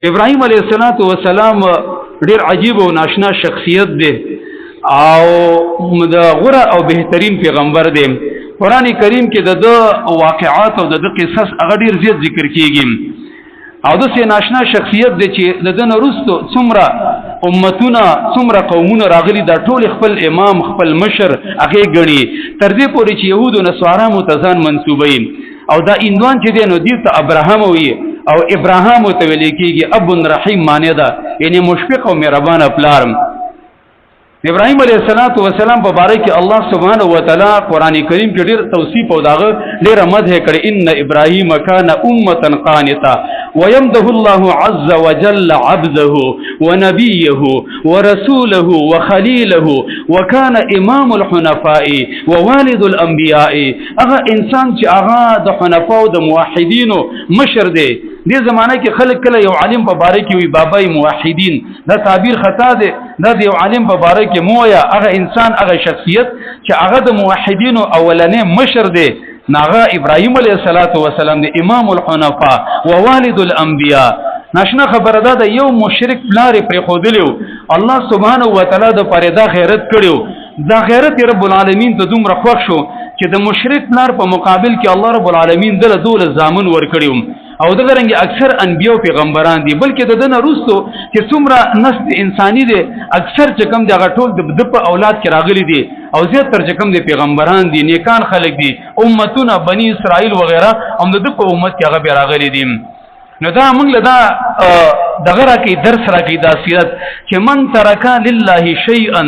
ابراهيم عليه السلام ډیر عجیب او ناشنا شخصیت دی او د غوره او بهترین پیغمبر دی. قرآن کریم کې د واقعات او د قصص هغه ډیر زیات ذکر کیږي او د سه ناشنا شخصیت دی چې د دن وروسته څومره امتونه څومره قومونه راغلي دا ټول خپل امام خپل مشر هغه غني تر دې پورې چې يهود او نصارا متزان منسوبين او دا اندوان چې دی نو دی ته ابراهام وي او ابراهام ته ویل کېږي اب رحیم معنی ده یعنی مشفق او مهربان پلار. ابراهيم عليه السلام په باره کې الله سبحانه و تعالی قران کریم کې ډېر توصیف او داغه ډېر مدح کړي ان ابراهيم كان امه قانتا ويمده الله عز وجل عبده ونبيه ورسوله وخليله وكان امام الحنفاء ووالد الانبياء هغه انسان چې هغه د حنفاء او د موحدینو مشر دی. دې زمانه کې خلک کله یو عالم په باره کې وي بابای موحدین دا تعبیر خطا دی. دا یو عالم په باره کې مویا هغه انسان هغه شخصیت چې هغه د موحدینو اولنې مشر دی ناغه ابراهيم عليه السلام دی امام الحنفاء ووالد الانبیاء. ناشنا خبره ده یو مشرک پلار پر خودلیو الله سبحانه و تعالی د پرېدا غیرت کړیو. دا غیرت رب العالمین ته دومره خوښ شو چې د مشرک پلار په مقابل کې الله رب العالمین دله دول ضامن ور کړیو او دغه رنګ اکثر انبیو پیغمبران دي بلکې د دنه روستو چې څومره نسل انساني دي اکثر چې کوم دغه ټول د په اولاد کې راغلي دي او زیات تر چې کوم دي پیغمبران دي نیکان خلک دي امتونه بنی اسرائیل وغیرہ هم د په امت کې هغه راغلي دي. نو دا موږ له دا دغه راکې درس راکې دا سیرت چې من ترکا لله شیئا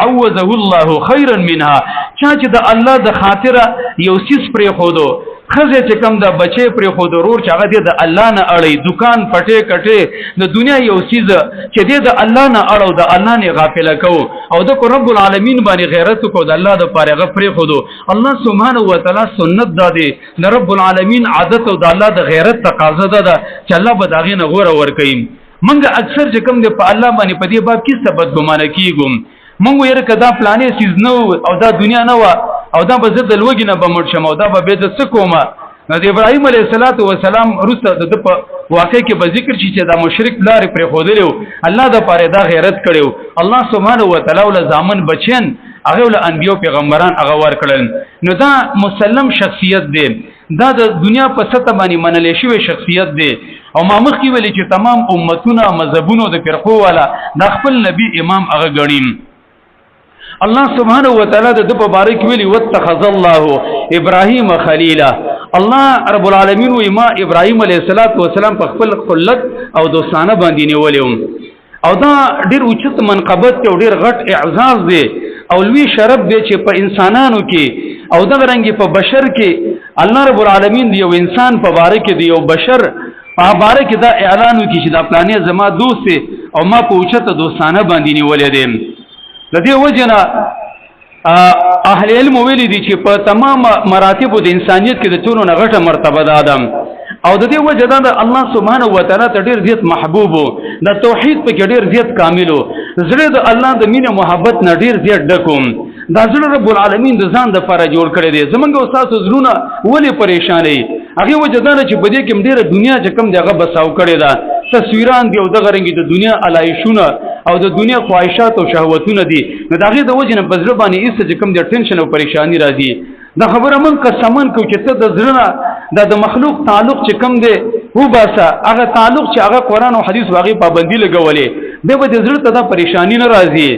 عوضه الله خیرا منها چا چې د الله د خاطره یو سیس پرې خودو خزه چې کم دا بچي پر خود ورور چې هغه د الله نه اړي دکان پټه کټه د دنیا یو چیز چې د الله نه اړو د الله نه غافل کو او د رب العالمین باندې غیرت کو د الله د پاره پر خود الله سبحانه و تعالی سنت دادي د رب العالمین عادت او د الله د غیرت تقاضا ده چې الله به داغه نه غوړه ور کوي. منګه اکثر چې کم د په الله باندې په دې باب کې سبب ګمان کیږم مونږ یې کدا پلانې سیز نو او دا دنیا نه و او دا به زد لوګي نه بمړ شم او دا به د څه کومه. نو د ابراهيم عليه السلام روسته د په واقع کې به ذکر شي چې دا مشرک لار پر خودلو الله د پاره دا غیرت کړو الله سبحانه و تعالی ول زامن بچین هغه ول انبيو پیغمبران هغه ور کړل. نو دا مسلم شخصیت دی دا د دنیا په سطح باندې منل شوی شخصیت دی او ما مخ کې ویل چې تمام امتونه مذهبونو د فرقو والا د خپل نبی امام هغه غړیم. الله سبحانه و تعالی د په بارک ویلی واتخذ الله ابراهیم خلیلا. الله رب العالمین و ما ابراهیم علیه السلام په خپل خلت او دوستانه باندې نیولیو او دا ډیر اوچت منقبت او ډیر غټ اعزاز دی او لوی شرف دی چې په انسانانو کې او دا رنګ په بشر کې الله رب العالمین دی یو انسان په بارک دی یو بشر په بارک دا اعلان وکړي چې دا پلانې زما دوست او ما په اوچت دوستانه باندې نیولې دي. د دې وجنه اهل علم ویلي دي چې په تمام مراتب د انسانیت کې د ټولو نه غټه مرتبه ده آدم او د دې وجه ده الله سبحانه و تعالی ته ډیر زیات محبوب د توحید په ډیر زیات کاملو زړه د الله د مینه محبت نه ډیر زیات ډکوم. دا زړه رب العالمین د ځان د لپاره جوړ کړی دی. زمونږ استاد زړونه ولې پریشانې هغه وجه ده چې په دې کې ډیره دنیا چې کم دغه بساو کړی ده تصویران دی او دغه رنګ د دنیا علایشونه او د دنیا خواهشات او شهوتونه دي. نو دغه د وجه نه بزړه باندې ایسه چې کم د ټینشن او پریشانی راځي. دا خبره من قسمن کو چې ته د زړه د مخلوق تعلق چې کم دی هو باسه هغه تعلق چې هغه قرآن او حدیث واغې پابندي لګولې به د زړه ته دا پریشانی نه راځي.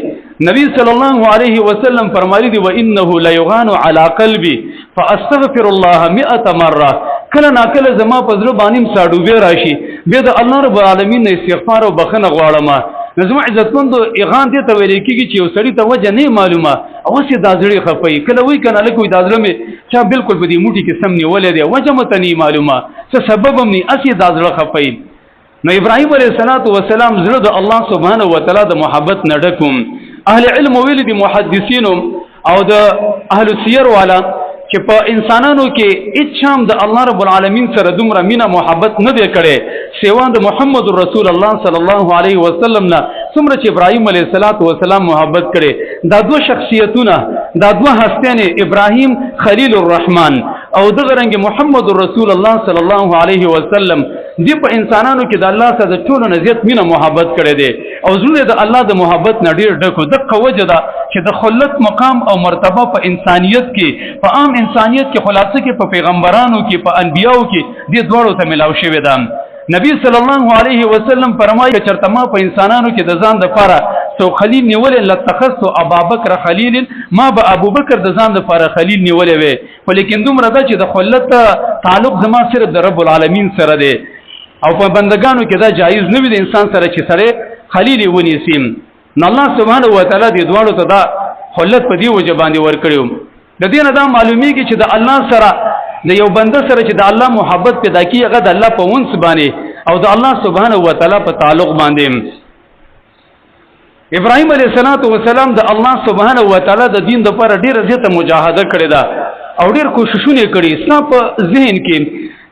نبی صلی الله علیه وسلم فرمایلی دی وانه لا یغان علی قلبی فاستغفر الله 100 مره. کله ناکله زما په زړه باندې ساډوبې راشي به د الله رب العالمین استغفار او بخنه غواړم. زما عزتمند اغان دې ته ویل کېږي چې یو سړی ته وجه نه معلومه او سي دازړي خپي کله وای کنه لکه دازړه مې چا بالکل په دې موټي کې سم نیولې دی وجه مت نه معلومه څه سبب هم نه اسی دازړه خپي. نو ابراهيم عليه السلام زړه د الله سبحانه و تعالی د محبت نه ډکوم. اهل علم ویل دي محدثین او د اهل سیر والا چې په انسانانو کې اچام د الله رب العالمین سره دومره مینا محبت نه دی کړي سیوا د محمد رسول الله صلی الله علیه وسلم نه څومره چې ابراهیم علیه السلام محبت کړي. دا دوه شخصیتونه دا دوه هستیانه ابراهیم خلیل الرحمن او دغه رنګ محمد رسول الله صلی الله علیه وسلم دی په انسانانو کې د الله سره د ټولو نه زیات مینه محبت کړی دی او زړه د الله د محبت نه ډیر ډکو دغه وجه ده چې د خلت مقام او مرتبه په انسانیت کې په عام انسانیت کې خلاصه کې په پیغمبرانو کې په انبیانو کې دې دوړو ته ملاو شوی ده نبی صلی الله علیه وسلم فرمایي چې چرته ما په انسانانو کې د ځان لپاره سو خلیل نیولې لتخص ابابکر خلیل ما به ابوبکر د ځان لپاره خلیل نیولې وي ولیکن دومره ده چې د خلت تعلق زما صرف د رب العالمین سره دی او په بندگانو کې دا جایز نه وي د انسان سره چې سره خلیل ونیسي نو الله سبحانه و تعالی دې دواړو ته دا خلت په دې وجه باندې ورکړو د دې نه دا معلومیږي چې د الله سره د یو بنده سره چې د الله محبت پیدا کیږي هغه د الله په ونس باندې او د الله سبحانه و تعالی په تعلق باندې ابراهيم عليه السلام د الله سبحانه و تعالی د دین لپاره ډیره زیاته مجاهده کړې ده او ډیر کوششونه کړي اسلام په ذهن کې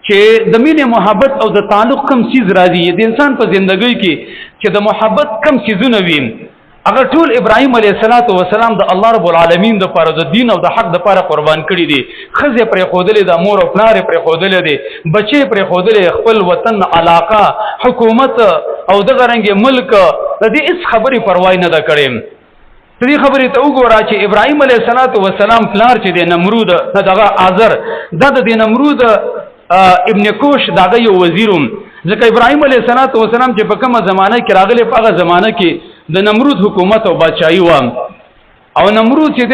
چې د مینې محبت او د تعلق کم چیز راځي د انسان په ژوندۍ کې چې د محبت کم چیزونه وي اگر ټول ابراهيم عليه السلام د الله رب العالمین د لپاره د دین او د حق د لپاره قربان کړي دي خزه پر خودلې د مور او پلار پر خودلې دي بچي پر خودلې خپل وطن علاقه حکومت او دغه رنګ ملک د دې هیڅ خبرې پروا نه ده کړې دې خبرې ته وګوره چې ابراهيم عليه السلام پلار چې د نمرود دغه آزر د نمرود ابن کوش دغه یو وزیروم ځکه ابراهيم عليه السلام چې په کومه زمانه کې راغلی په هغه زمانه کې د نمرود حکومت او بادشاہي و او نمرود چې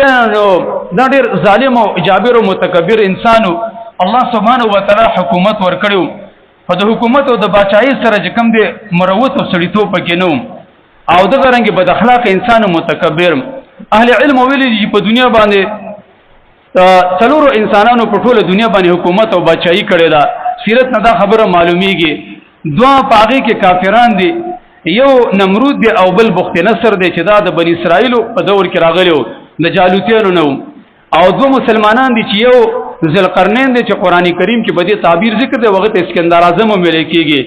دا ډېر ظالم او جابر او متکبر انسانو الله سبحانه و تعالی حکومت ورکړو په د حکومت او د بادشاہي سره چې کوم دی مروت او سړیتوب پکې نو او دغه رنګ بد اخلاق انسان متکبر اهل علم ویلي چې په دنیا باندې څلورو انسانانو په ټوله دنیا باندې حکومت او بادشاہي کړې ده سیرت نه دا خبره معلومیږي دوا پاغي کې کافران دي یو نمرود دی او بل بخت نصر دی چې دا د بنی اسرائیل په دور کې راغلیو د جالوتیانو نو او دو مسلمانان دي چې یو ذوالقرنین دی چې قران کریم کې بده تعبیر ذکر دی وخت اسکندر اعظم ملي کېږي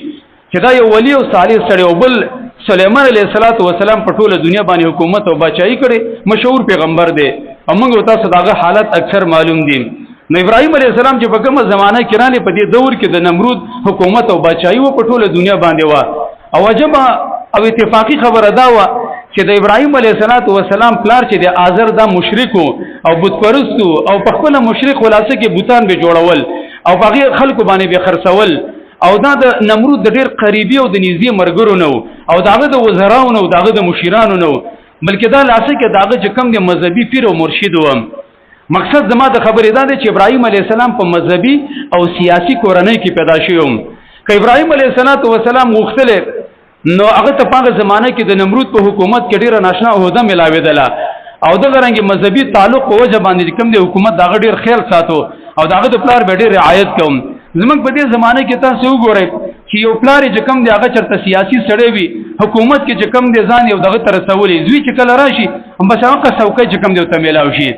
چې دا یو ولی او صالح سره او بل سليمان عليه السلام په ټوله دنیا باندې حکومت او بادشاہي کړي مشهور پیغمبر دی او موږ تاسو داغه حالت اکثر معلوم دي نو ابراهيم عليه السلام چې په کومه زمانہ کې رانه په دې دور کې د نمرود حکومت او بادشاہي په ټوله دنیا باندې و او وجب او اتفاقی خبره دا و چې د ابراهيم عليه السلام پلار چې د آزر دا مشرک او بت پرستو او په خپل مشرک خلاصه کې بوتان به جوړول او باقي خلکو باندې به خرڅول او دا د نمرود د ډېر قریبي او د نږدې مرګرو نو او داغه د وزراو نو داغه د مشیرانو نو بلکې دا لاسه کې داغه چې کم د مذهبي پیر او مرشد و مقصد زما د خبرې دا دی چې ابراهيم عليه السلام په مذهبي او سیاسي کورنۍ کې پیدا شوم که ابراهيم عليه السلام غوښتل نو هغه ته په زمانه کې د نمرود په حکومت کې ډیره ناشنا عہده ملاویدله او دغه رنګ مذهبي تعلق په وجه باندې کوم د حکومت دغه ډیر خیال ساتو او دغه د پلار به ډیر رعایت کوم زمونږ په دې زمانه کې تاسو وګورئ چې یو پلار چې کوم دی هغه چرته سیاسي سړی وي حکومت کې چې کوم دی ځان یو دغه تر رسولي زوی چې کله راشي هم بس هغه څوکۍ چې کوم دی ته میلاو شي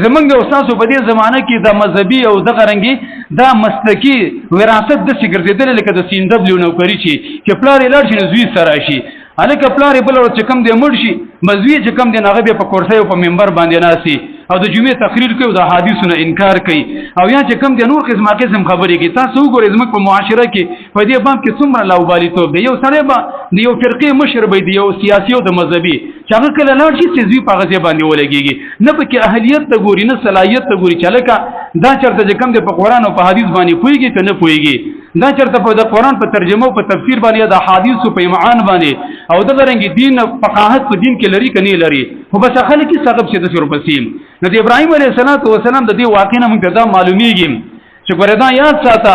زمونږ د استادو په دې زمانه کې د مذهبي او دغه رنګي دا مسلکی وراثت د سیګرټیدل لکه د سیندبلو نوکری چې پلار یې لاړ شي زوی سره شي الکه پلار بل ور چې کوم دی مړ شي مزوی چې کوم دی هغه په کرسي او په منبر باندې ناسي او د جمعې تقریر کوي او د حدیثونو انکار کوي او یا چې کوم دی نور قسم خبرې کوي تاسو وګورئ زموږ په معاشره کې په دې باب کې څومره لاوبالي توب دی یو سره به د یو فرقې مشر به دی یو سیاسي او د مذهبي چې هغه کله لاړ شي چې زوی په غزه باندې ولګيږي نه پکې اهلیت ته ګوري نه صلاحیت ته ګوري چې لکه دا چرته چې کوم دی په قران او په حدیث باندې پويږي ته نه پويږي دا چرته په د قران په ترجمه او په تفسیر باندې د حدیث په معان باندې او د رنګ دین فقاهت په دین کې لري کني لري خو بس خلک کې سبب څه د شروع پسیم نو د ابراهيم عليه السلام د دې واقعنا موږ دا معلومیږي چې ګوردا یاد ساته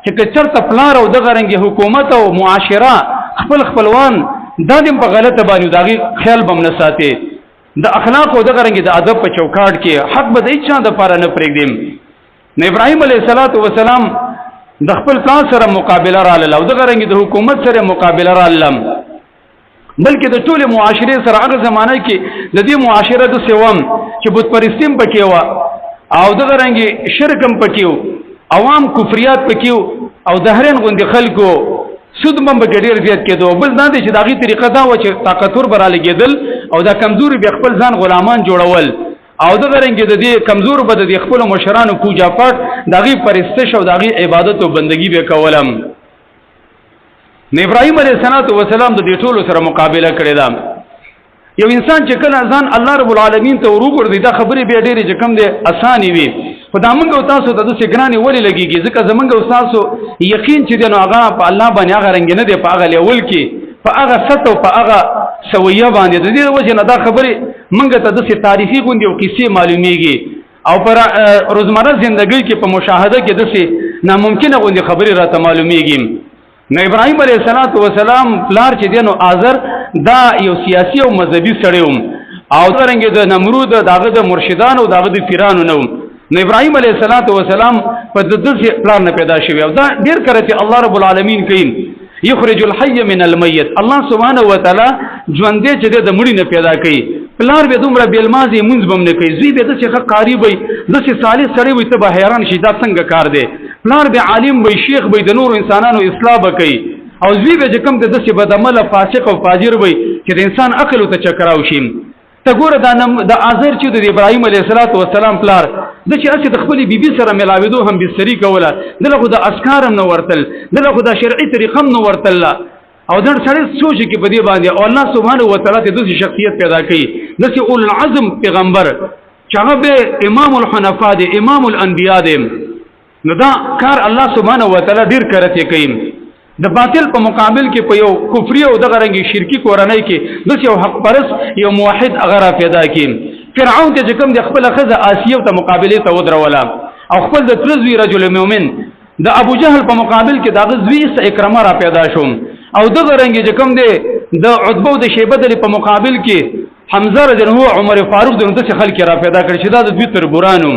چې چرته پلار او د رنګ حکومت او معاشره خپلوان دا دې په غلطه باندې داغي خیال بم نه ساتي د اخلاق او د رنګ د ادب په چوکاټ کې حق به د چا د پاره نه پرېږدم نو ابراهيم عليه السلام د خپل پلان سره مقابله را لاله او د رنګ د حکومت سره مقابله را لاله بلکې د ټول معاشره سره هغه زمانه کې د دې معاشره د سوم چې بت پرستیم پکې و او د رنګ شرکم پکې و عوام کفریات پکې و او د هرن غوند خلکو سود بم بغیر زیات کېدو بل نه دي چې داغي طریقه دا و چې طاقتور براله کېدل او دا کمزوري به خپل ځان غلامان جوړول او دغه رنګ د دې کمزور به د خپل مشرانو پوجا پاټ دغه پرستش او دغه عبادت او بندگی به کولم. ابراهيم عليه السلام د دې ټولو سره مقابله کړې ده. یو انسان چې کله ځان الله رب العالمین ته ورغورځي دا خبرې به ډېرې چې کم دي اساني وي، خو دا موږ او تاسو ته د سګرانې ولې لګيږي؟ ځکه زمونږ او تاسو یقین چې دی نو هغه په الله باندې هغه رنګ نه دی، په هغه لیول کې په هغه سطح او په هغه سویه باندې د دې وجه نه دا خبرې موږ ته د تاریخي غونډې او کیسې معلومیږي او پر روزمره ژوندۍ کې په مشاهده کې د ناممکنه غونډې خبرې راته معلومیږي. نو ابراهيم عليه السلام پلار چې دی نو آزر دا یو سیاسي او مذهبي سړی و او څنګه د نمرود دغه د مرشدانو او دغه د پیرانو نو ابراهيم عليه السلام په دغه پلان نه پیدا شوی او دا ډیر کړه چې الله رب العالمین کوي یخرج الحي من الميت. الله سبحانه وتعالى ژوندې چې د مړي نه پیدا کوي. پلار به دومره بیلمازي مونږ بم نه کوي، زوی به د څه قاری وي د څه صالح سړی وي ته به حیران شي دا څنګه کار دی. پلار به عالم وي، شیخ وي، د نور انسانانو اصلاح وکړي او زوی به کوم د دسه بدعمل فاسق او فاجر وي چې د انسان عقل ته چکراو شي. ته ګوره د آزر چې د ابراهيم عليه السلام پلار د چې اصل د خپل بیبي سره ملاویدو هم بستری کوله، دغه د اسکارم نو ورتل، دغه د شرعي طریقم نو ورتل او دا سره سوچ کې په دې باندې او الله سبحانه و تعالی د دې شخصیت پیدا کړي د اول العزم پیغمبر چې هغه به امام الحنفاء دی، امام الانبیاء دی. نو دا کار الله سبحانه و تعالی ډیر کرته کوي. د باطل په مقابل کې په یو کفري او دغه رنګي شرکی کورنۍ کې د یو حق پرس یو موحد هغه پیدا کړي. فرعون ته کوم د خپل خزه آسیه ته مقابله ته ودروله او خپل د ترزوی رجل مؤمن د ابو جهل په مقابل کې د غزوی اکرمه را پیدا شوم او دغه رنګي کوم د عتبه او د شیبه په مقابل کې حمزه رضی الله عنه عمر فاروق دغه خلک را پیدا کړي چې دا د دوی تر بورانو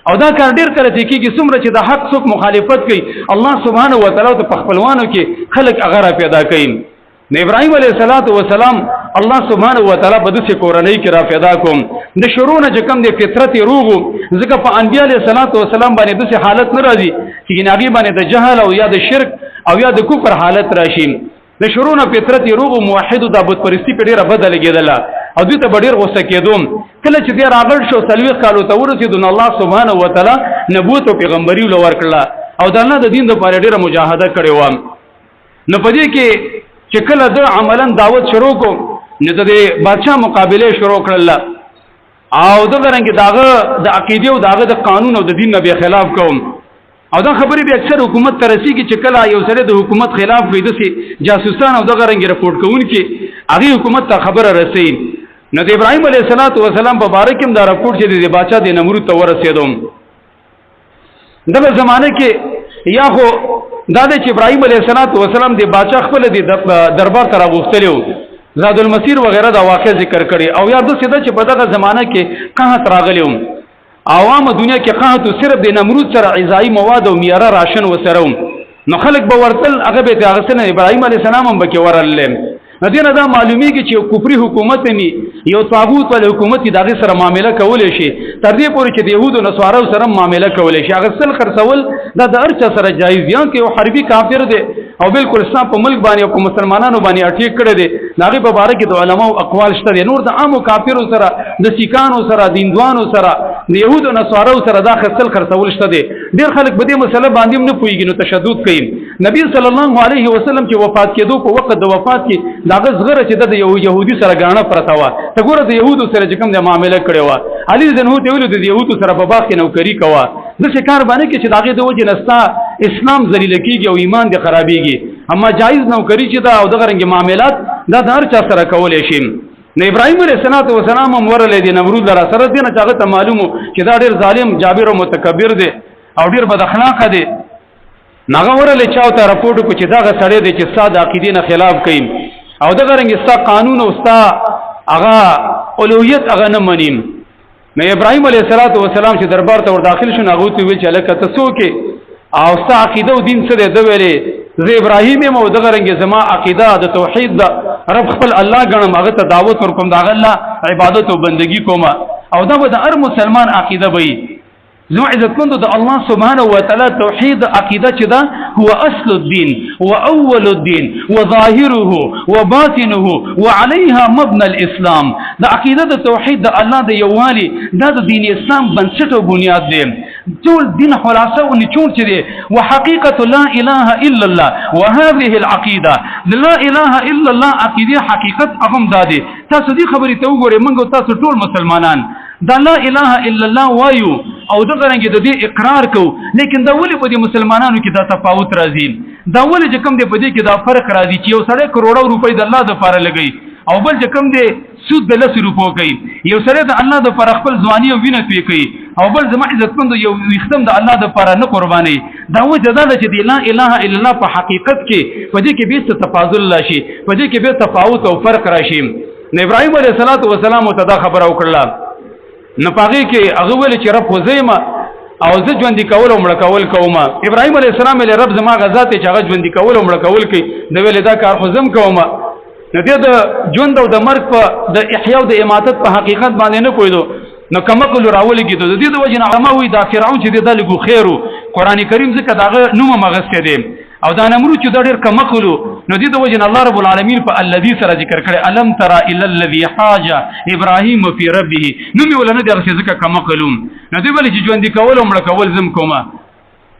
او دا کار ډیر کړی کېږي څومره چې د حق څوک مخالفت کوي الله سبحانه و تعالی ته په خپلوانو کې خلق هغه پیدا کوي. نو ابراهيم عليه السلام الله سبحانه و تعالی په دې کورنۍ کې را پیدا کوم د شرونه چې کوم د فطرت روغو ځکه په انبیاء علیه السلام باندې د حالت ناراضي چې ناغي باندې د جهل او یا د شرک او یا د کفر حالت راشي. د شرونه فطرت روغو موحد د بت پرستی په ډیره بدل کېدله او دوی ته ډیر غوسه کېدوم. کله چې دې راغړ شو سلوي کالو ته ورسېدو نو الله سبحانه و تعالی نبوت او پیغمبري ول ورکړه او د الله د دین لپاره ډیره مجاهده کړې و. نو په دې کې چې کله د عملاً دعوت شروع کو نو د بادشاہ مقابله شروع کړل او دغه رنګ داغه د عقیده او داغه د قانون او د دین نه به خلاف کوم او دا خبرې به اکثر حکومت ترسي کې چې کله یو سره د حکومت خلاف وي د جاسوسان او دغه رنګ رپورټ کوونکي هغه حکومت ته خبره رسي. نو د ابراهيم عليه السلام په باره کې دا رپورټ چې د بادشاہ د نمرود ته ورسېدو دغه زمانه کې یا خو دا د ابراهيم عليه السلام د بادشاہ خپل د دربار ته راغوښتلو زاد المسیر وغیرہ دا واقع ذکر کړي او یا د سیده چې په دغه زمانه کې قحط راغلی عوام دنیا کې قحط صرف د نمرود سره غذایی مواد او معیار راشن وسره نو خلک به ورتل هغه به تاغسنه ابراهيم عليه السلام هم بکې ورل ندینه دا معلومیږي چې کفري حکومت ني یو طاغوت ول حکومت دغه سره معاملې کولې شي تر دې پورې چې د يهودو نصارو سره معاملې کولې شي هغه سل خرڅول دا د ارچ سره جایز دي چې یو حربي کافر دی او بالکل اسلام په ملک باندې او په مسلمانانو باندې اٹیک کړی دی دغه په اړه کې د علماو اقوال شته نور د عامو کافرو سره د سیکانو سره دیندوانو سره د يهودو نصارو سره دا خرڅل خرڅول شته دي. ډیر خلک په دې مسله باندې نه پوهیږي نو تشدد کوي. نبی صلی الله علیه وسلم چې وفات کېدو په وخت د وفات کې داغه زغره چې د يهودي سره غاڼه پرتا و ته ګوره د يهودو سره چې کوم د معاملې کړي و علي ذنه ته ویل د يهودو سره په باغ کې نوکری کوا د شکار باندې کې چې داغه د وجه نستا اسلام ذلیل کیږي او ایمان دې خرابېږي اما جایز نوکری چې دا او دغه رنګ معاملات دا هر چا سره کولای شي. نو ابراهيم عليه السلام هم ورلې دي نمرود لرا سره دي نه هغه ته معلومو چې دا ډېر ظالم جابر او متکبر دی او ډېر بد اخلاق دی. ناغه ورلې چاو ته راپورټ کو چې دا سړی دی چې ساده عقیدې نه خلاف کوي او دغه رنګ ستا قانون او ستا هغه اولویت هغه نه منیم. نو ابراهيم عليه السلام چې دربار ته ور داخل شو هغه ته ویل چې لکه تاسو کې او ستا عقیده او دین څه دی ویلې زه ابراهيم یم او دغه رنګ زما عقیده د توحید د رب خپل الله غنم هغه ته دعوت ورکوم دا الله عبادت او بندگی کوم او دا به د هر مسلمان عقیده وي. زما عزتمند د الله سبحانه وتعالى توحید عقیده چې دا هو اصل الدين واول الدين وظاهره وباطنه وعليها مبنى الاسلام. د عقیده د توحید د الله د یووالي دا د دین اسلام بنسټ او بنیاد دی. ټول دین خلاصه او نچوړ چې دی وحقیقه لا اله الا الله وهذه العقيده لا اله الا الله عقیده حقیقت اهم دادي. تاسو دې خبرې ته وګورئ موږ تاسو ټول مسلمانان دا لا اله الا الله وایو او دا غرنګ د دې اقرار کو، لیکن دا ولې په دې مسلمانانو کې دا تفاوت راځي؟ دا ولې چې کوم دې په دې کې دا فرق راځي چې یو سړی کروڑو روپۍ د الله د لپاره لګي او بل چې کوم دې سود د 10 روپو کوي، یو سړی د الله د لپاره خپل ځواني او وینه توی کوي او بل زما عزتمند یو وختم د الله د لپاره نه قرباني. دا وجه دا چې لا اله الا الله په حقیقت کې په دې کې به تفاضل راشي، په دې کې به تفاوت او فرق راشي. ابراهيم عليه السلام ته دا خبره وکړه نو پاغي کې هغه ول چې رب وزیمه او زه ژوند کول او مړ کول کومه. ابراهيم عليه السلام له رب زما غزا ته چې هغه ژوند کول او مړ کول کوي د ویل دا کار خو زم کومه. نو دې د ژوند او د مرګ په د احیا او د اماتت په حقیقت باندې نه پوهیدو نو کمکل راولې کېدو. د دې د وجه نه علما وایي دا فرعون چې د لګو خیرو قران کریم ځکه داغه نوم مغسته دی او دا نمرود چې دا ډېر کمکلو نو دې د وجه نه الله رب العالمین په الذي سره ذکر کړي الم ترى الا الذي حاج ابراهيم في ربه نو می ولنه دغه ځکه کمکلوم نو دې ولې چې ژوند کول او مړ کول زم کومه.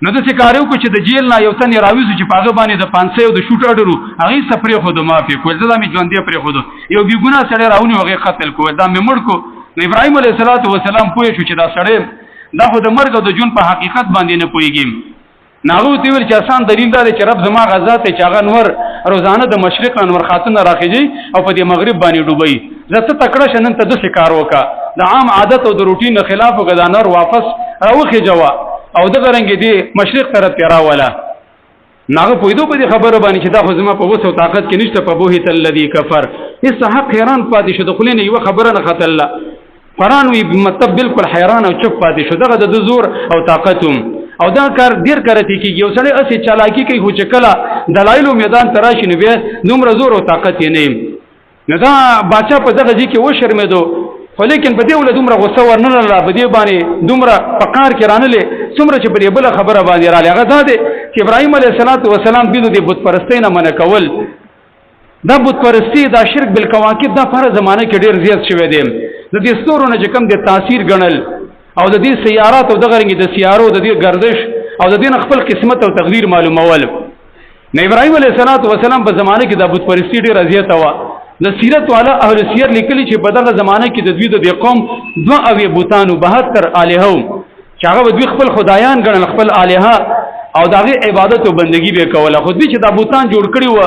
نو د څه کارو کو چې د جیل نه یو تن راويزو چې پاغه باندې د 500 او د شوټ اډرو هغه سفرې خود مافي کول ځدا می ژوند پرې خود یو بي ګنا سره راونی هغه قتل کول دا می مړ کو. نو ابراهيم عليه السلام پوه شو چې دا سړی دا خو د مرګ او د جون په حقیقت باندې نه پويږي. ناغو تی ویل چې آسان دلیل دا چې رب زما غزا ته چاغه نور روزانه د مشرق انور خاتون راخیږي او په دې مغرب باندې ډوبي. زته تکړه شنن ته د شکار وکا د عام عادت او د روټین خلاف غدانر واپس راوخی جوا او د غرنګ دی مشرق طرف تیرا ولا ناغه پویدو په دې خبره باندې چې دا خو زما په وسو طاقت کې نشته په بوهت الذي کفر. اس حق حیران پاتې شو د خلینو یو خبره نه خطر الله قران وی مطلب بالکل حیران او چپ پاتې شو دغه د زور او طاقتوم او دا کار ډیر کرتی کیږي. یو سړی اسی چالاکی کوي خو چې کله دلایل میدان تراشي نو به دومره زور او طاقت یې نه نو دا باچا په دغه ځکه و شرمېدو خو لیکن په دې ول دومره غوسه ورنل الله په دې باندې دومره فقار کرانلې څومره چې په دې بل خبره باندې را لغه دا دي چې ابراهيم عليه السلام دې بت پرستی نه منع کول دا بت پرستی دا شرک بالکواکب دا پر زمانه کې ډیر زیات شوی دی. د دې ستورونه چې کم د تاثیر غنل او د دې سیارات او دغه رنګ د سیارو د دې گردش او د دې خپل قسمت او تقدیر معلومول. نو ابراهيم عليه السلام په زمانه کې د بت پرستی ډیر زیات و. د سیرت والا اهل سیر لیکلي چې په دغه زمانه کې د دوی د قوم 2 بوتانو 72 الہو چې هغه دوی خپل خدایان ګڼل خپل الہ او دغه عبادت او بندگی به کوله. خو دوی چې د بوتان جوړ کړي و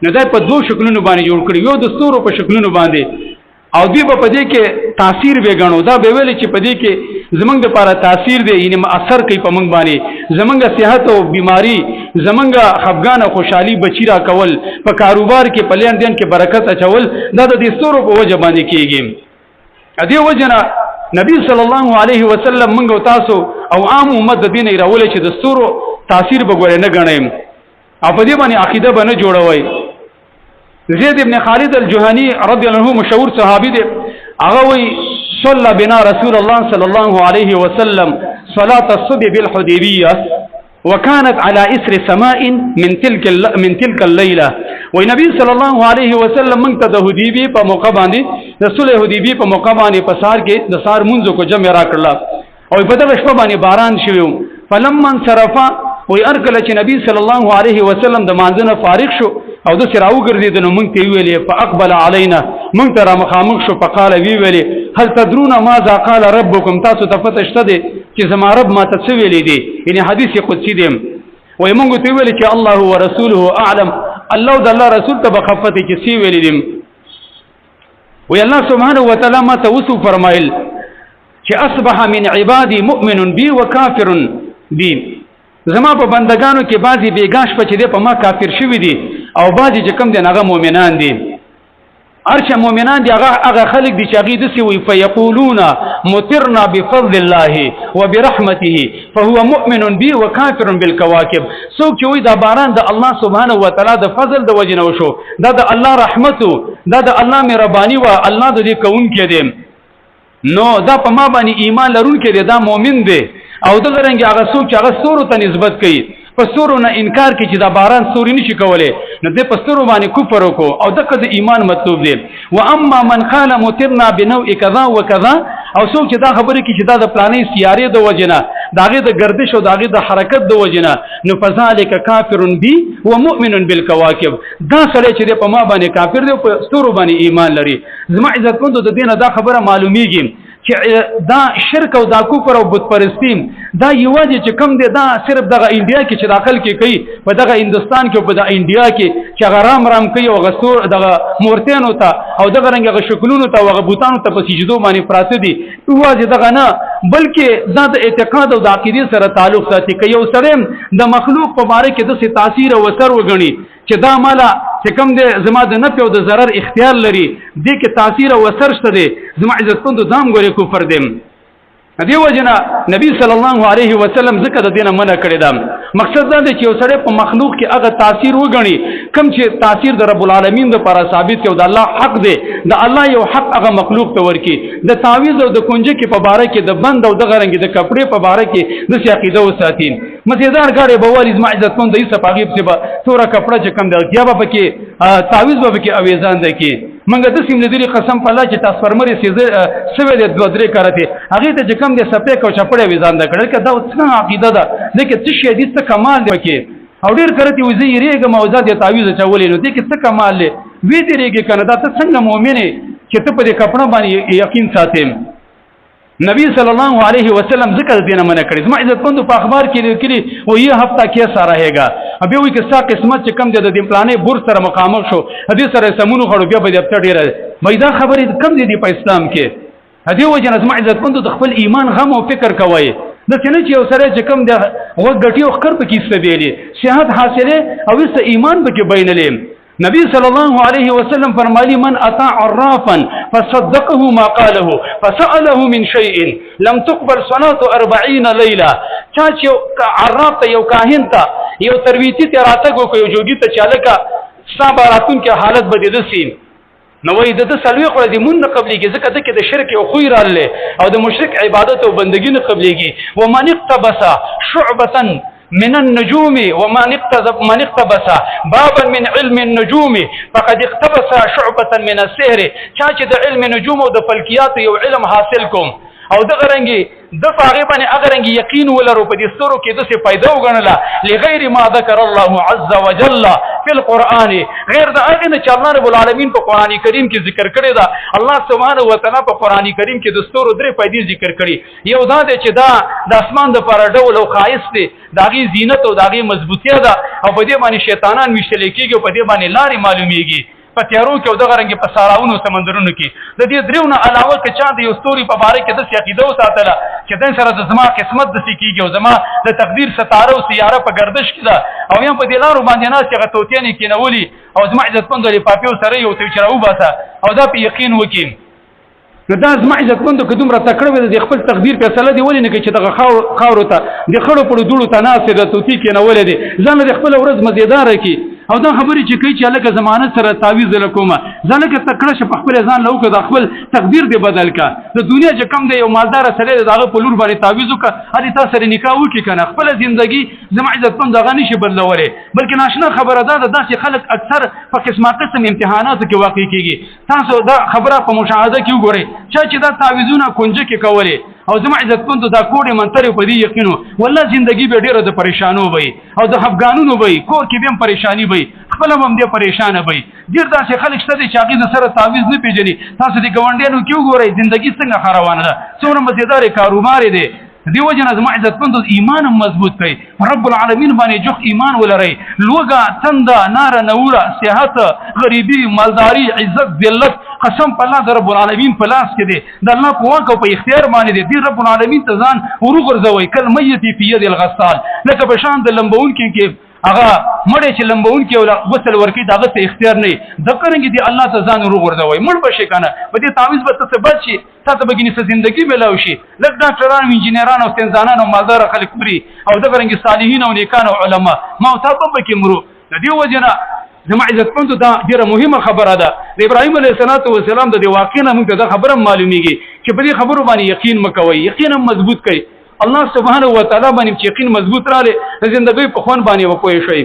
نه د په 2 شکلونو باندې جوړ کړي یو د ستورو په شکلونو باندې او دوی په دې کې تاثیر به غنو دا به ویل چې په دې کې زمنګ د لپاره تاثیر دی یعنی اثر کوي په موږ باندې زمنګ صحت او بیماری زمنګ خفګان او خوشحالي بچی را کول په کاروبار کې په لین دین کې برکت اچول دا د دې ستورو په وجه باندې کېږي. ا دې وجنه نبی صلی الله علیه وسلم موږ تاسو او عام امت د دین راول چې د ستورو تاثیر بګورې نه غنیم او په دې باندې عقیده باندې جوړوي. زید ابن خالد الجهني رضی الله عنه مشهور صحابي دی هغه وی صلى بنا رسول الله صلى الله عليه وسلم صلاة الصبح بالحديبية وكانت على إثر سماء من تلك الليلة. والنبي صلى الله عليه وسلم منتدى حديبي بمقاباني رسول حديبي بمقاباني پسار کے دسار منزو کو جمع را کرلا او په دغه شپه باندې باران شوی. فلما انصرفا وی ارکل چې نبی صلی الله علیه وسلم د مانځنه فارغ شو او د سراو ګرځید نو مونږ ته ویلې فاقبل علينا مونږ ته را مخامخ شو فقال وی ویلې هل تدرون ماذا قال ربكم تاسو ته پته شته دي چې زما رب ما ته څه ویلې دي یعنی حدیث قدسی دی وای مونږ ته ویلې چې الله ورسوله اعلم الله د الله رسول ته بخفته چې سی ویلې دي. وی الله سبحانه وتعالى ما توسو فرمایل چې اصبح من عبادي مؤمن بي وكافر بي زما په بندگانو کې بعضی بیګاش په چې په ما کافر شوی دي او بعضی چې کوم دي هغه مؤمنان دي. ارشه مؤمنان دي هغه خلق دي چې هغه دسي وي فيقولون مطرنا بفضل الله وبرحمته فهو مؤمن بي وكافر بالكواكب. څوک چې وي دا باران د الله سبحانه وتعالى د فضل د وجنه وشو دا د الله رحمت دا د الله مهرباني وا الله د دې کون کې دي نو دا په ما باندې ایمان لرون کې دا مؤمن دی او دغه رنګ هغه څوک چې هغه ستورو ته نسبت کوي په ستورو نه انکار کوي چې دا باران ستوري نشي کولی نو دې په ستورو باندې کفر وکړو او دغه د ایمان مطلوب دی و اما من قال مطرنا بنوع كذا وكذا او څوک چې دا خبره کوي چې دا د پلانې سیارې د وجنه داغه د گردش او داغه د حرکت د وجنه نو فذلک کافر بی ومؤمن بالکواکب دا سره چې په ما باندې کافر دی په ستورو باندې ایمان لري زما عزت مند د دینه دا خبره معلومیږي چې دا شرک او دا کفر او بت پرستیم دا یوازې چې کم دی دا صرف دغه انډیا کې چې داخل کې کوي په دغه هندستان کې او په دغه انډیا کې چې غرام رام کوي او غسور دغه مورتینو ته او دغه رنګ غ شکلونو ته او غ بوتانو ته په سجدو باندې پراته دي یوازې دغه نه بلکې دا د اعتقاد او د عقیدې سره تعلق ساتي که یو سړی د مخلوق په باره کې د تاثیر او اثر وګڼي چې دا مالا چې کوم دی زما د نفع او د ضرر اختیار لري دې کې تاثیر او اثر شته دی زما عزتمندو دام ګورې کفر دی دې وجنه نبی صلی الله علیه وسلم ذکر د دینه منع کړی دا مقصد دا دی چې یو سړی په مخلوق کې هغه تاثیر وګڼي کوم چې تاثیر د رب العالمین لپاره ثابت کې او د الله حق دی د الله یو حق هغه مخلوق ته ورکی د تعویذ او د کنجه کې په باره کې د بند او د غرنګ د کپڑے په باره کې د عقیده وساتین مزیدار غاړي بوالي زما عزتمند د ایسه پاغيب څخه تورا کپڑا چې کم دی یا به کې تعویذ به کې اویزان دی کې منګه د سیم لري قسم په الله چې تاسفرمري سوي د دوه درې کارته هغه ته چې کم دی سپې کو چپړې ویزان دی کړه دا څنګه عقیده ده لیکن څه شی دې څه کمال دی کې او ډیر کرتی وزي یریګه موزات د تعویذ چولې نو دې کې څه کمال دی وی دېږي کنه دا ته څنګه مؤمن چې ته په دې کپڑا باندې یقین ساتې نبی صلی الله علیه وسلم ذکر دینه منع کړی زما عزت مند په اخبار کې لیکلي او یہ هفته کیسا रहेगा ابي وی کې سا قسمت چې کم د دې پلانې بور سره مقامل شو حدیث سره سمونو خړو بیا به دې اپټ ډیره مېدا خبرې کم دي په اسلام کې هدي وجه زما عزت مند د خپل ایمان غم او فکر کوي د څنګه چې یو سره چې کم د وګټي او خر په کې استبېلي صحت حاصله او اس ایمان به کې بینلې نبی صلی الله علیه وسلم فرمایلی من اطاع عرافا فصدقه ما قاله فسأله من شيء لم تقبل صلاة 40 ليله چا چې عراف ته یو کاهن ته یو ترویتی ته راتګو کو یو جوګی ته چالکا صابراتون کې حالت بدید سین نو وې د سلوي خو د مون قبليږي ځکه د شرک او خو رااله او د مشرک عبادت او بندګي نه قبليږي ومن اقتبس شعبه من النجوم ومن اقتبس بابا من علم النجوم فقد اقتبس شعبة من السحر چا چې د علم نجوم او د فلکیات یو علم حاصل کوم او د غرنګي د فارغبانه اغرنګي یقین ولرو په دې ستورو کې د څه پیدا وګڼله لغیر ما ذکر الله عز وجل فی القرآن غیر د هغه نه چې الله رب العالمین په قران کریم کې ذکر کړی دا الله سبحانه و تعالی په قران کریم کې د ستورو درې پیدې ذکر کړي یو دا دی چې دا د اسمان د پر ډول او خایس دی داغي زینت او داغي مضبوطیه ده او په دې باندې شیطانان وشتل کېږي او په دې باندې لارې معلومیږي په تیارو کې او دغه رنګ په ساراونو سمندرونو کې د دې دریونه علاوه که چا د یو ستوري په باره کې د عقیده وساتله چې دن سره د زما قسمت د سکیږي او زما د تقدیر ستاره او سیاره په گردش کې ده او یم په دې لارو باندې ناس چې غتوتینې کې نولي او زما عزتمند لري پاپیو سره یو څه چرو باسه او دا په یقین وکیم نو دا زما عزتمند که دومره تکړه وي د خپل تقدیر فیصله دی ولې نه کوي چې دغه خاورو ته د خړو په دوړو ته ناس د توتی کې نولې دي ځان د خپل ورځ مزیدار کی او دا خبرې چې کوي چې الګ زمانه سره تعویذ لکومه ځکه تکړه ش په خپل ځان لوکه د خپل تقدیر دی بدل کا د دنیا چې کم دی یو مالدار سره دغه په لور باندې تعویذ وکړه هدي تاسو سره نکاح وکړي کنه خپل ژوندۍ زما عزتمند دغه نشي بدلولې بلکې ناشنا خبره ده داسې خلک اکثر په قسمه قسم امتحاناتو کې واقع کیږي تاسو دا خبره په مشاهده کې وګورئ چې دا تعویذونه کنجه کې کولې او زما عزتمند دا کوډه منتر په دې یقینو والله ژوندۍ به ډیره د پریشانو وي او د افغانونو وي کور کې به پریشانی وي خپل هم دې پریشان وي ډیر داسې خلک شته چې هغه سره تعویذ نه پیژني تاسو دې ګوندانو کې وګورئ ژوندۍ څنګه خروانه ده څومره مزیدار کاروبار دی دیو جن زما عزتمند ایمان مضبوط کړي رب العالمین باندې جو ایمان ولري لوګه تندا نار نوره صحت غریبی مالداری عزت ذلت قسم په الله رب العالمین په لاس کې دی د الله په واک او په اختیار باندې دی رب العالمین ته ځان ورغورځوي کل میت فی ید الغسال لکه په شان د لمبون کې هغه مړ چې لمبون کې ولا غسل ورکی دغه ته اختیار نه د کرنګ دی الله ته ځان ورغورځوي مړ بشي کنه په دې تعویذ به ته بچي تاسو بګینې ژوندۍ ملاوي شي لکه ډاکټران انجینران او سنځانان او مالدار خلک پری او د کرنګ صالحین او نیکان او علما ما تاسو به کې مرو د دې وجنه زما عزتمند دا ډیره مهمه خبره ده د ابراهیم علیه السلام د واقعنا موږ ته خبره معلومیږي چې په دې خبرو باندې یقین مکوئ یقین مضبوط کړئ الله سبحانه و تعالی باندې چې یقین مضبوط رااله زندګۍ په خوان باندې وپوي شي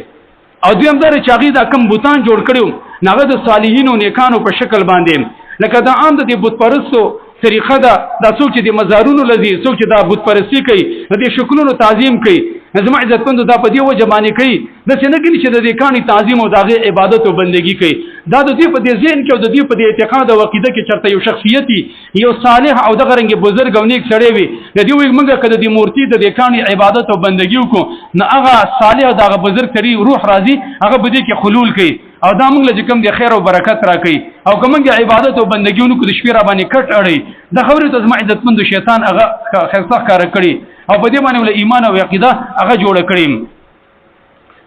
او دویم در چې هغه د کم بوتان جوړ کړو ناغه د صالحینو نیکانو په شکل باندې لکه دا عام د بت پرستو طریقه دا څوک چې د مزارونو لذي څوک چې دا بت پرستی کوي د شکلونو تعظیم کوي زما عزتمند دا په دې وجه باندې کوي د څنګه چې د دې کاني تعظیم او دغه عبادت او بندگی کوي دا د دې په دې ذهن کې او د دې په دې اعتقاد او عقیده کې چرته یو شخصیتي یو صالح او دغه رنګ بزرګ او نیک سړی وي د دې وي موږ کده د مورتی د دې کاني عبادت او بندگی وکړو نه هغه صالح دغه بزرګ تری روح راضي هغه به دې کې خلول کوي او دا موږ له کوم د خیر او برکت راکړي او کومه عبادت او بندګیونو کو د شپې را باندې کټ اړي د خبرې ته زما عزتمند شیطان هغه خیرته کار کړي او په دې باندې ول ایمان او عقیده هغه جوړ کړي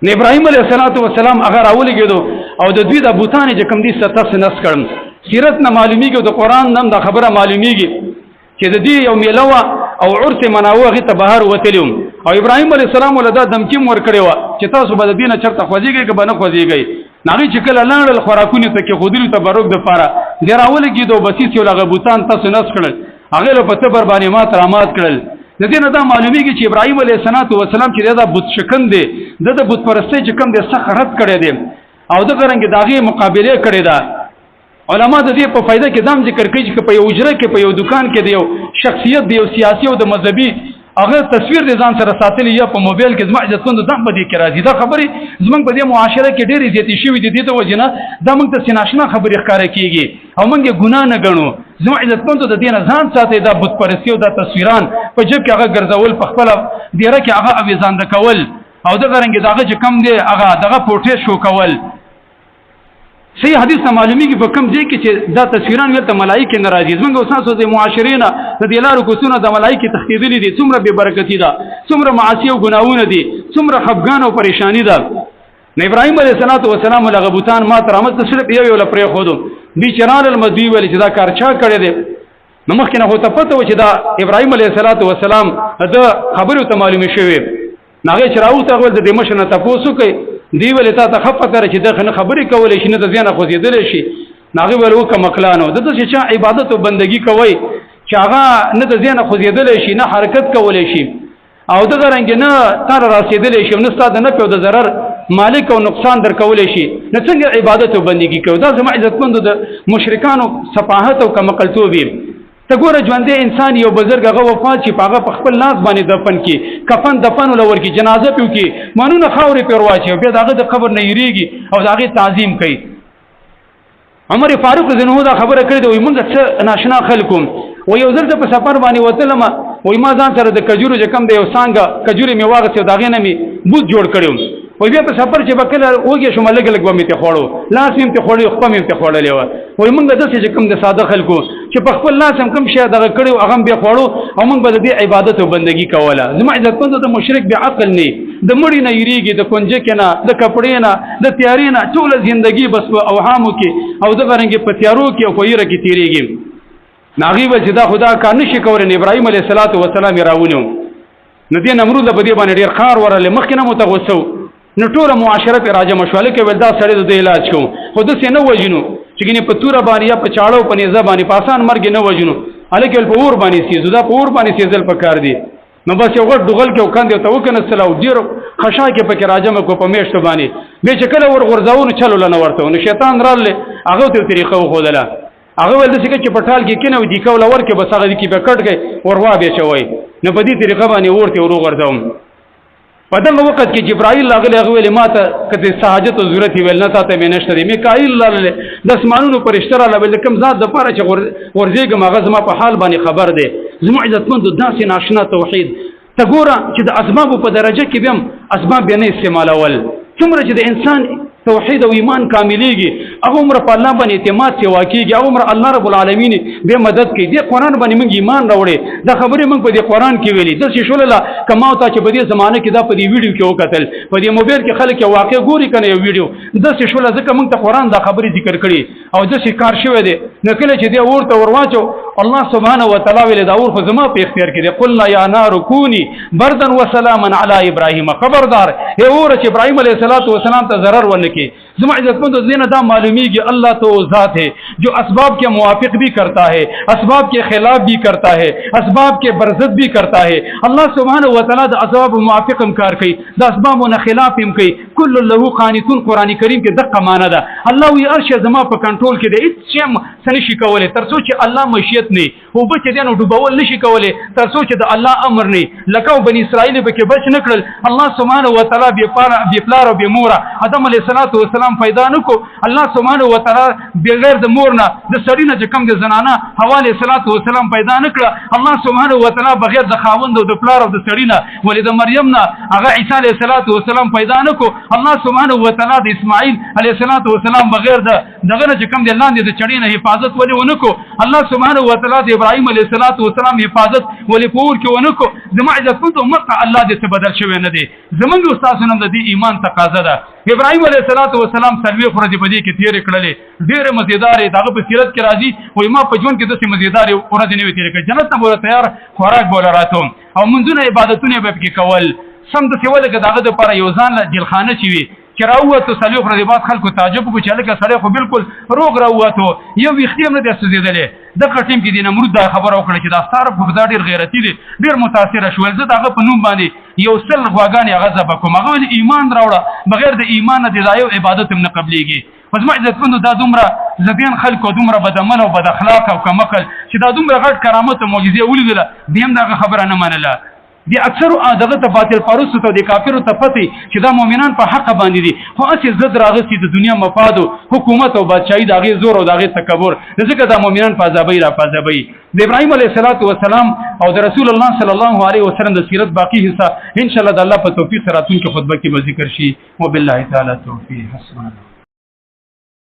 نه ابراهيم عليه السلام هغه راولېګدو او د دوی د بوتان چې کوم دي ستاسو نس کړم سیرت نه معلومیږي او د قران نن د خبره معلومیږي چې د دې یو میلوه او عرس مناوه غي ته بهر وتلم او ابراهيم عليه السلام ولدا دمکیم ور کړی و چې تاسو به د دینه چرته خوځيږئ که بنه خوځيږئ ناغي چې کله لاړل خوراکونه ته کې خودلو تبرک د پاره ډیراول کېدو بسیس یو لغه بوتان تاسو نس کړل هغه له پته بر باندې مات رامات کړل د دې نه دا معلومیږي چې ابراهيم عليه السلام چې دا بت شکن دی د بت پرستی چې کوم د سخرت کړی دی او د ګرنګ داغي مقابله کړی دا علما د دې په فائدہ کې دام ذکر کوي چې په یو اجره کې په یو دکان کې دی یو شخصیت دی یو سیاسي او د مذهبي هغه تصویر د ځان سره ساتلی یا په موبایل کې زما عزتمند دم بده کې راځي دا خبره زمونږ په دې معاشره کې ډېرې زیاتې شوې دي د وجنه دا موږ ته سیناشنا خبرې ښکارا کیږي او موږ یې ګناه نه ګڼو زما عزتمند د دې نه ځان ساتي دا بت پرستی او دا تصویران په جب کې هغه ګرځول په خپل ډیره کې هغه اویزان د کول او دغه رنګ دغه چې کم دی هغه دغه پورټریټ شو کول صحیح حدیث معلومیږي په کوم ځای کې چې دا تصویران ورته ملائکه ناراضي زمونږ اوساسو د معاشرینه د دې لارو کوڅونه د ملائکه تخدیدلې دي څومره به برکتی ده څومره معاصی او ګناونه دي څومره خفګان او پریشانی ده نه ابراهيم عليه السلام له غبوتان ما تر امت صرف یو لپاره خودو بیچران المدوی ول چې دا کار چا کړی دی نو مخکې نه هوته پته و چې دا ابراهيم عليه السلام دا خبرو ته معلومه شوی ناغه چراو ته ول د مشنه تاسو کوي دی ول ته خفته چې دا خبرې کولې شي نه د ځان خو زیدل شي ناغه ول وک مکلانو د چې عبادت او بندگی کوي چې هغه نه د ځان خو زیدل شي نه حرکت کولې شي او د رنګ نه تر رسیدل شي نه ستاد نه په د ضرر مالک او نقصان در کولې شي نه څنګه عبادت او بندگی کوي دا زما عزتمند د مشرکانو صفاحت او کمقلتوبي ته ګوره ژوندې انسان یو بزرګ هغه وفات چې هغه په خپل لاس باندې دفن کی کفن دفن ولور کی جنازه پیو کی مانونه خاورې پر واچي بیا دغه د قبر نه یریږي او دغه تعظیم کوي عمر فاروق زنه دا خبره کړې دوی موږ څه ناشنا خلکوم و یو ځل په سفر باندې وتلم وای ما ځان سره د کجورو چې کم دی یو څنګه کجوري می واغسته دغه نه می بوت جوړ کړم وای بیا په سفر چې بکله وګه شو ملګ لګ به می ته خوړو لاس می ته خوړو خپل می ته خوړلې و وای موږ د څه چې کم د ساده خلکو چې په خپل لاس هم کم شي دغه کړو هغه به خوړو او موږ به د عبادت او بندگی کوله زما عزتمند د مشرک به عقل نه د مړی نه یریږي د کنجه کې نه د کپړې نه د تیاری نه ټول ژوندۍ بس اوهامو کې او د غرنګ په تیارو کې او کویره کې تیریږي ناغي و چې دا خدا کار نشي کولای ابراهيم عليه السلام راونیو نو دې نمرود په دې باندې ډیر خار ورله مخکنه متغوسو نو ټول معاشره په راجه مشواله کې ولدا سړی د علاج کو خود څه نه وجنو چې ګنې په تور باندې یا په چاړو په نيزه باندې په آسان مرګ نه وجنو الکه په اور باندې سيزو دا په اور باندې سيزل پکار دي نو بس یو غټ دغل کې وکاندې ته وکنه سلام ډیر خشا کې پکې راجه مکو په میشت باندې به چې کله ور غرزاونه چلو لنه ورته نو شیطان رااله هغه ته طریقه وخدله هغه ول دې چې پټال کې کینو دی کول ور کې بس هغه کې به کټ کې وروا به چوي نو په دې طریقه باندې ورته ورو غرزاوم په دغه وخت کې جبرائیل لاغله هغه ویل ماته کته سہاجت او ضرورت ویل نه تاسو مې نشته میکائیل لاله د اسمانونو پرشتہ لاله کوم ذات د پاره چې ورځيګم هغه زما په حال باندې خبر ده زما عزتمند داسې ناشنا توحید ته ګوره چې د اسباب په درجه کې بهم اسباب نه استعمالول څومره چې د انسان توحید او ایمان کاملېږي هغه عمر په الله باندې اعتماد سی واقعيږي او عمر الله رب العالمین به مدد کوي د قران باندې موږ ایمان راوړې دا خبره موږ په دې قران کې ویلي د شولله کما او ته چې په دې زمانه کې دا په دې ویډیو کې وکتل په دې موبایل کې خلک یو واقع ګوري کنه یو ویډیو د شولله ځکه موږ ته قران دا خبره ذکر کړي او د کار شوی دی نو کله چې دې ورته ورواچو الله سبحانه و تعالی ویل دا ور خو زما په اختیار کې دی قلنا یا نار کونی بردا وسلاما علی ابراهیم خبردار هي ور چې ابراهیم علیه السلام ته ضرر ونه کې زما عزتمند زین دا معلومی کہ اللہ تو ذات ہے جو اسباب کے موافق بھی کرتا ہے، اسباب کے خلاف بھی کرتا ہے، اسباب کے برزد بھی کرتا ہے. اللہ سبحانہ و تعالی دا اسباب موافق انکار کی، دا اسباب و خلاف هم کی. کل له قانتون قرآن کریم کې دقه معنا ده. الله وی ارش زما په کنټرول کې دی، هیڅ شی سنشي کوله تر څو چې الله مشیت نه او بچ دي نو ډوبول نشي کوله تر څو چې د الله امر نه. لکه بنی اسرائیل به کې بچ نکړل، الله سبحانه و تعالی به پلار او به مور آدم علیه السلام پیدا نکو. الله سبحانه و تعالی بغیر د مور نه د سړی نه چې کوم د زنانه حوا علیه السلام پیدا نکړه. الله سبحانه و تعالی بغیر د خاوند او د پلار او د سړی نه ولې د مریم نه هغه عیسی علیه السلام پیدا نکو. الله سبحانه و تعالی د اسماعیل علیه السلام بغیر دغه نه چې کوم د لاندې د چړې نه حفاظت ولې ونکو. الله سبحانه و تعالی د ابراهیم علیه السلام حفاظت ولې پور کې ونکو. زما عزتمند امت الله دې څه بدل شوی نه دی. زمونږ استادانو هم د دې ایمان تقاضا ده. ابراهیم علیه السلام سلوي ورځې په دې کې تېرې کړلې، ډېرې مزیدارې دغه په سیرت کې راځي. وایي ما په ژوند کې داسې مزیدارې ورځې نه وې تېرې کړې، جنت ته به تیار خوراک به راتوم او منځونه عبادتونه به پکې کول. سم داسې ولکه د هغه دپاره یو ځان له جیلخانه چې وي چې راووتو څلوېښت ورځې بعد خلکو تعجب وکړو چې هلکه سړی خو بلکل روغ راووتو، یو ویښتې هم نه دی سوځېدلی. دغه ټیم کې د نمرود دا خبره وکړه چې دا ستا رب خو دا ډېر غیرتي دی، ډېر متاثره شول. زه د هغه په نوم باندې یو سل غواګانې هغه ذبح کوم. هغه ویل ایمان راوړه، بغیر د ایمان نه د دا یو عبادت هم نه قبلېږي. په زما عزتمندو دا دومره زبیان خلک او دومره بدعمل او بد اخلاق او کمقل چې دا دومره غټ کرامت او معجزې ولیدله، بیا هم دغه خبره نه منله. دی اکثرو دغه ته باطل پرستو ته د کافرو ته پتی چې دا مؤمنان په حق باندې دي، خو اسی زد راغسي د دنیا مفاد او حکومت او بادشاہي دغه زور او دغه تکبر، ځکه دا مؤمنان په عذابي را پازابي. د ابراهيم عليه السلام او د رسول الله صلی الله علیه وسلم د سیرت باقی حصہ ان شاء الله د الله په توفیق سره راتلونکي خطبه کې به ذکر شي. وبالله تعالی توفیق. حسنا.